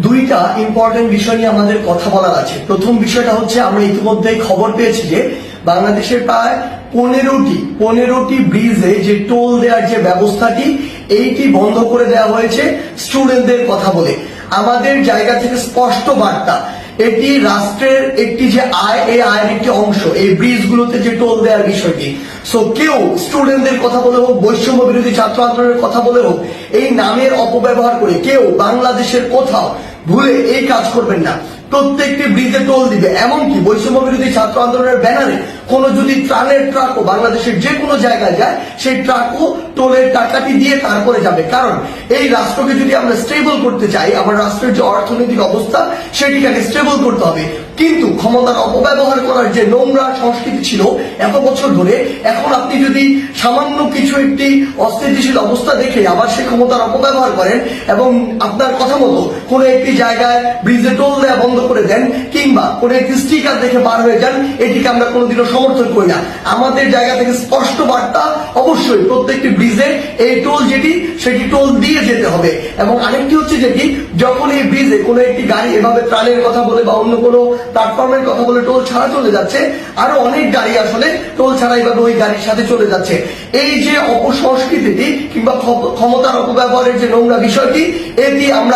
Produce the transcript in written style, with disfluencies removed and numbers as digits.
দুইটা ইম্পর্টেন্ট বিষয় নিয়ে আমাদের কথা বলার আছে। প্রথম বিষয়টা হচ্ছে, আমরা ইতিমধ্যে খবর পেয়েছি যে বাংলাদেশের প্রায় পনেরোটি ব্রিজে যে টোল দেওয়ার যে ব্যবস্থাটি, এইটি বন্ধ করে দেওয়া হয়েছে স্টুডেন্টদের কথা বলে। আমাদের জায়গা থেকে স্পষ্ট বার্তা, এটি রাষ্ট্রের একটি যে আয়, এই আয়ের একটি অংশ এই ব্রিজগুলোতে যে টোল দেওয়ার বিষয়টি। সো কেউ স্টুডেন্টদের কথা বলে হোক, বৈষম্য বিরোধী ছাত্র আন্দোলনের কথা বলে হোক, এই নামের অপব্যবহার করে কেউ বাংলাদেশের কোথাও ভুলে এই কাজ করবেন না। প্রত্যেকটি ব্রিজে টোল দিবে, এমনকি বৈষম্য বিরোধী ছাত্র আন্দোলনের ব্যানারে কোনো যদি ত্রাণের ট্রাকও বাংলাদেশের যে কোনো জায়গায় যায়, সেই ট্রাকও টোলের টাকাটি দিয়ে তারপরে যাবে। কারণ এই রাষ্ট্রকে যদি আমরা স্টেবল করতে চাই, আমার রাষ্ট্রের যে অর্থনৈতিক অবস্থা সেটিকে আগে স্টেবল করতে হবে। কিন্তু ক্ষমতার অপব্যবহার করার যে নোংরা সংস্কৃতি ছিল এত বছর ধরে, এখন আপনি যদি সামান্য কিছু একটি অস্থিতিশীল অবস্থা দেখে আবার সেই ক্ষমতার অপব্যবহার করেন এবং আপনার কথা মতো কোনো একটি জায়গায় ব্রিজে টোল দেওয়া বন্ধ করে দেন, কিংবা কোনো একটি স্টিকার দেখে পার হয়ে যান, এটিকে আমরা কোনোদিনও সমর্থন করি না। আমাদের জায়গা থেকে স্পষ্ট বার্তা, অবশ্যই প্রত্যেকটি ব্রিজে এই টোল সেটি টোল দিয়ে যেতে হবে। এবং আরেকটি হচ্ছে যেটি, যখন এই ব্রিজে কোনো একটি গাড়ি এভাবে ত্রাণের কথা বলে বা অন্য কোনো প্ল্যাটফর্মের কথা বলে টোল ছাড়া চলে যাচ্ছে, আরো অনেক গাড়ি আসলে টোল ছাড়া এইভাবে ওই গাড়ির সাথে চলে যাচ্ছে। এই যে অপসংস্কৃতিটি কিংবা ক্ষমতার অপব্যবহারের যে নোংরা বিষয়টি, এটি আমরা